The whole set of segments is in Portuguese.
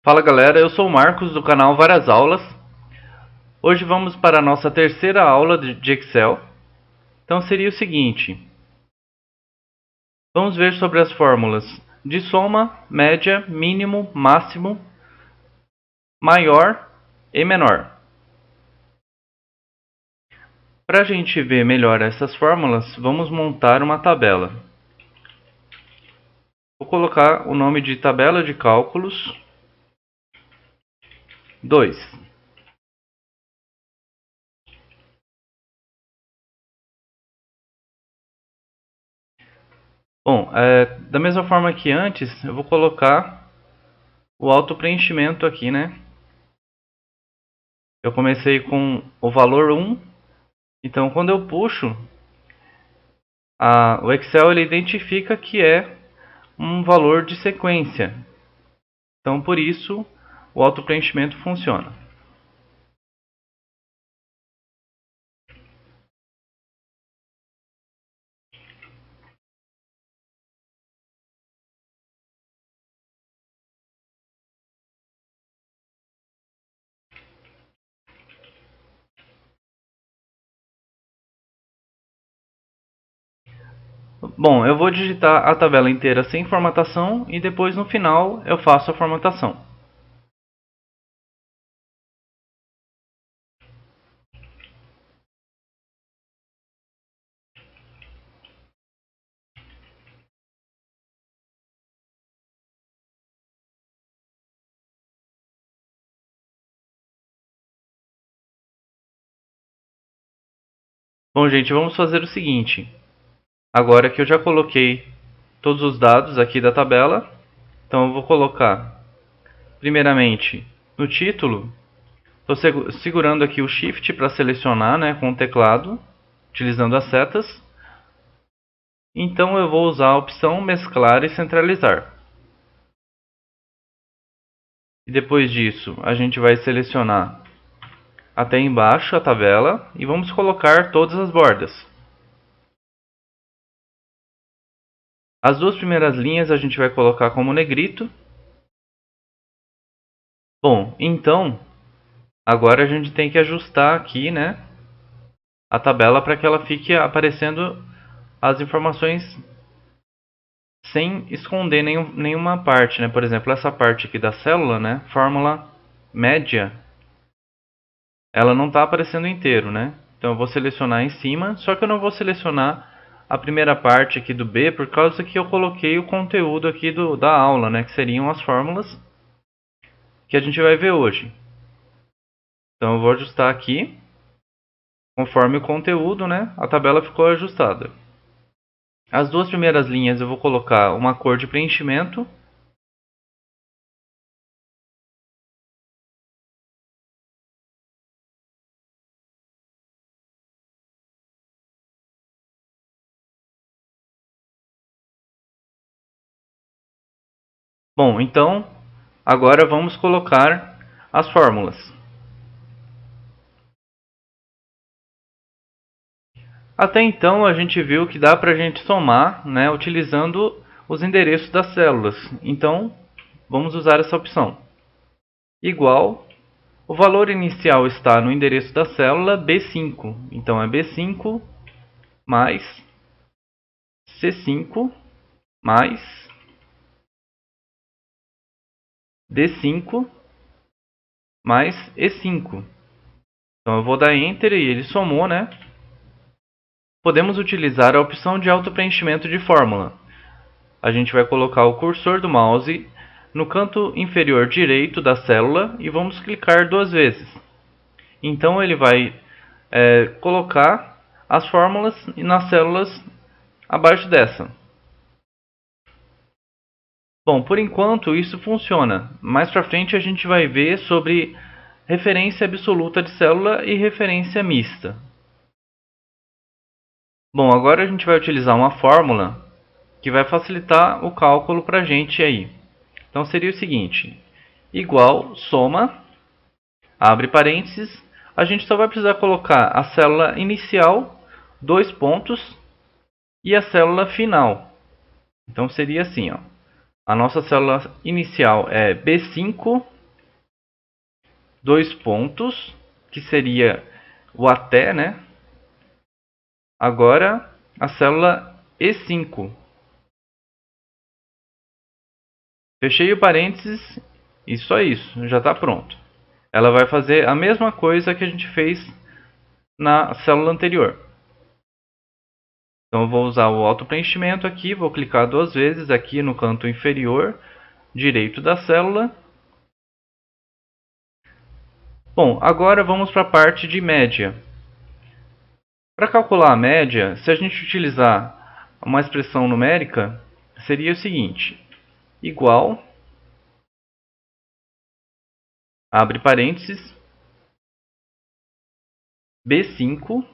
Fala galera, eu sou o Marcos do canal Várias Aulas. Hoje vamos para a nossa terceira aula de Excel. Então seria o seguinte: vamos ver sobre as fórmulas de soma, média, mínimo, máximo, maior e menor. Para a gente ver melhor essas fórmulas, vamos montar uma tabela. Vou colocar o nome de tabela de cálculos 2. Bom, da mesma forma que antes, eu vou colocar o autopreenchimento aqui, né? Eu comecei com o valor 1, então quando eu puxo, o Excel ele identifica que é um valor de sequência. Então por isso o autopreenchimento funciona. Bom, eu vou digitar a tabela inteira sem formatação e depois no final eu faço a formatação. Bom, gente, vamos fazer o seguinte. Agora que eu já coloquei todos os dados aqui da tabela, então eu vou colocar primeiramente no título. Estou segurando aqui o Shift para selecionar, né, com o teclado, utilizando as setas. Então eu vou usar a opção mesclar e centralizar. E depois disso, a gente vai selecionar até embaixo a tabela e vamos colocar todas as bordas. As duas primeiras linhas a gente vai colocar como negrito. Bom, então agora a gente tem que ajustar aqui, né, a tabela para que ela fique aparecendo as informações sem esconder nenhuma parte, né? Por exemplo, essa parte aqui da célula, né, fórmula média, ela não está aparecendo inteiro, né? Então eu vou selecionar em cima, só que eu não vou selecionar a primeira parte aqui do B, por causa que eu coloquei o conteúdo aqui da aula, né? Que seriam as fórmulas que a gente vai ver hoje. Então eu vou ajustar aqui, conforme o conteúdo, né? A tabela ficou ajustada. As duas primeiras linhas eu vou colocar uma cor de preenchimento. Bom, então agora vamos colocar as fórmulas. Até então a gente viu que dá para a gente somar, né, utilizando os endereços das células. Então vamos usar essa opção. Igual, o valor inicial está no endereço da célula B5. Então é B5 mais C5 mais D5 mais E5. Então eu vou dar Enter e ele somou, né? Podemos utilizar a opção de autopreenchimento de fórmula. A gente vai colocar o cursor do mouse no canto inferior direito da célula e vamos clicar duas vezes. Então ele vai colocar as fórmulas nas células abaixo dessa. Bom, por enquanto isso funciona. Mais para frente a gente vai ver sobre referência absoluta de célula e referência mista. Bom, agora a gente vai utilizar uma fórmula que vai facilitar o cálculo para a gente aí. Então seria o seguinte: igual soma, abre parênteses, a gente só vai precisar colocar a célula inicial, 2 pontos, e a célula final. Então seria assim, ó. A nossa célula inicial é B5 dois pontos, que seria o até, né? Agora a célula E5. Fechei o parênteses e só isso, já está pronto. Ela vai fazer a mesma coisa que a gente fez na célula anterior. Então eu vou usar o autopreenchimento aqui, vou clicar duas vezes aqui no canto inferior direito da célula. Bom, agora vamos para a parte de média. Para calcular a média, se a gente utilizar uma expressão numérica, seria o seguinte: igual, abre parênteses, B5.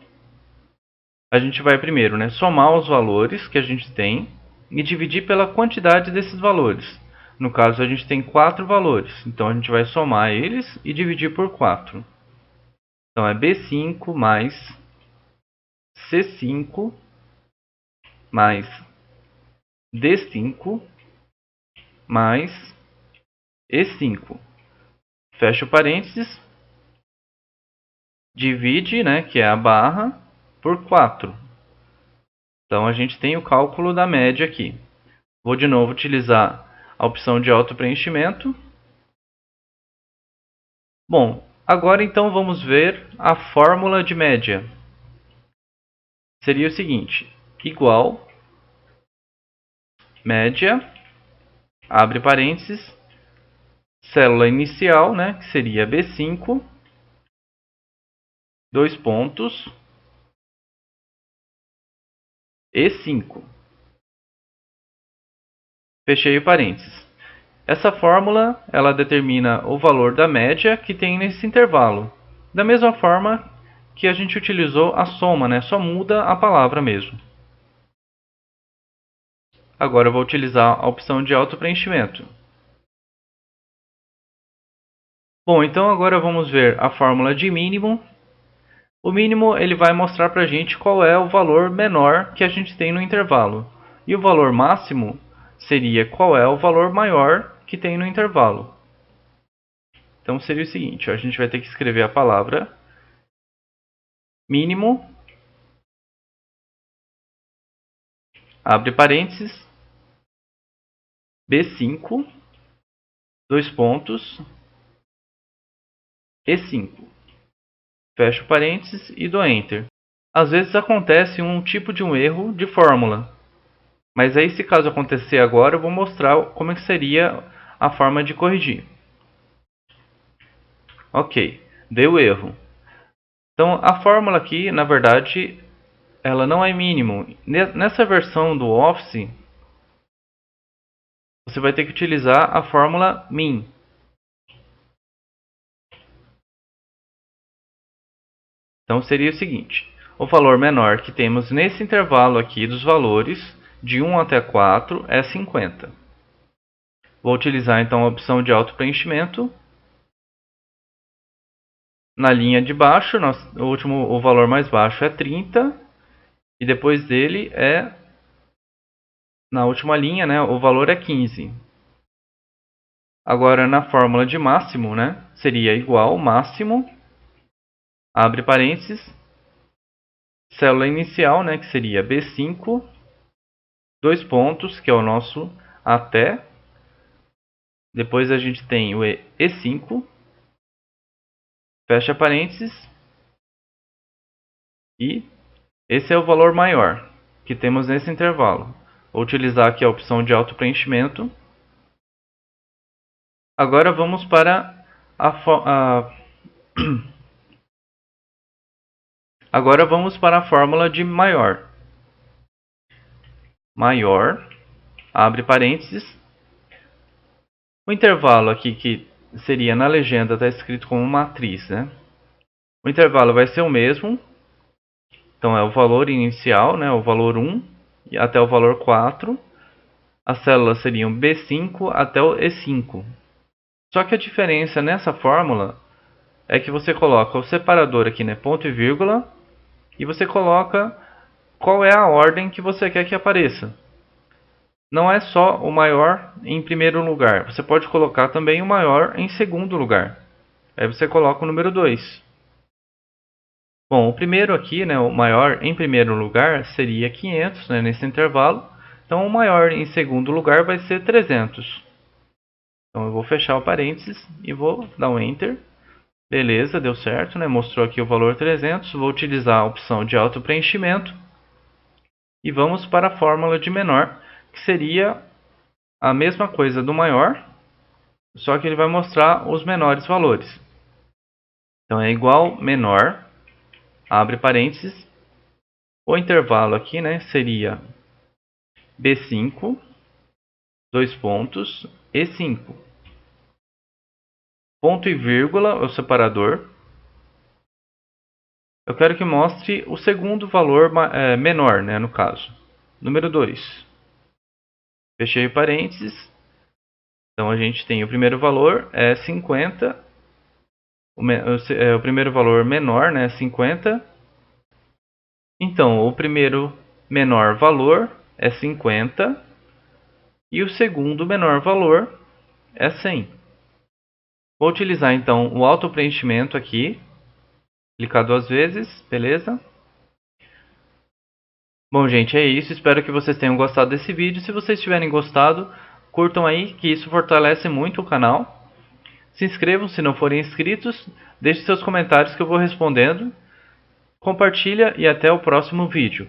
A gente vai primeiro, né, somar os valores que a gente tem e dividir pela quantidade desses valores. No caso, a gente tem 4 valores, então a gente vai somar eles e dividir por 4. Então é B5 mais C5 mais D5 mais E5. Fecha o parênteses, divide, né, que é a barra, por 4. Então a gente tem o cálculo da média aqui. Vou de novo utilizar a opção de autopreenchimento. Bom, agora então vamos ver a fórmula de média. Seria o seguinte: igual média, abre parênteses, célula inicial, né, que seria B5, dois pontos, E5. Fechei o parênteses. Essa fórmula, ela determina o valor da média que tem nesse intervalo. Da mesma forma que a gente utilizou a soma, né? Só muda a palavra mesmo. Agora eu vou utilizar a opção de autopreenchimento. Bom, então agora vamos ver a fórmula de mínimo. O mínimo ele vai mostrar para a gente qual é o valor menor que a gente tem no intervalo. E o valor máximo seria qual é o valor maior que tem no intervalo. Então seria o seguinte, a gente vai ter que escrever a palavra mínimo, abre parênteses, B5, dois pontos, E5. Fecho parênteses e dou Enter. Às vezes acontece um tipo de um erro de fórmula. Mas aí, se caso acontecer agora, eu vou mostrar como que seria a forma de corrigir. Ok, deu erro. Então, a fórmula aqui, na verdade, ela não é mínimo. Nessa versão do Office, você vai ter que utilizar a fórmula min. Então, seria o seguinte: o valor menor que temos nesse intervalo aqui dos valores, de 1 até 4, é 50. Vou utilizar então a opção de autopreenchimento. Na linha de baixo, o valor mais baixo é 30. E depois dele na última linha, né, o valor é 15. Agora na fórmula de máximo, né, seria igual máximo, abre parênteses, célula inicial, né, que seria B5, dois pontos, que é o nosso até. Depois a gente tem o E5, fecha parênteses, e esse é o valor maior que temos nesse intervalo. Vou utilizar aqui a opção de autopreenchimento. Agora vamos para Agora vamos para a fórmula de maior. Maior, abre parênteses. O intervalo aqui que seria na legenda está escrito como matriz, né? O intervalo vai ser o mesmo. Então é o valor inicial, né, o valor 1 até o valor 4. As células seriam B5 até o E5. Só que a diferença nessa fórmula é que você coloca o separador aqui, né, ponto e vírgula, e você coloca qual é a ordem que você quer que apareça. Não é só o maior em primeiro lugar, você pode colocar também o maior em segundo lugar. Aí você coloca o número 2. Bom, o primeiro aqui, né, o maior em primeiro lugar seria 500, né, nesse intervalo. Então o maior em segundo lugar vai ser 300. Então eu vou fechar o parênteses e vou dar um Enter. Beleza, deu certo, né? Mostrou aqui o valor 300. Vou utilizar a opção de autopreenchimento. E vamos para a fórmula de menor, que seria a mesma coisa do maior, só que ele vai mostrar os menores valores. Então é igual menor, abre parênteses. O intervalo aqui, né, seria B5, dois pontos, E5. Ponto e vírgula, o separador. Eu quero que mostre o segundo valor menor, né, no caso. Número 2. Fechei parênteses. Então a gente tem o primeiro valor é 50. O primeiro valor menor, né, 50. Então o primeiro menor valor é 50. E o segundo menor valor é 100. Vou utilizar então o autopreenchimento aqui. Clicar duas vezes, beleza? Bom, gente, é isso. Espero que vocês tenham gostado desse vídeo. Se vocês tiverem gostado, curtam aí, que isso fortalece muito o canal. Se inscrevam se não forem inscritos. Deixe seus comentários que eu vou respondendo. Compartilha e até o próximo vídeo.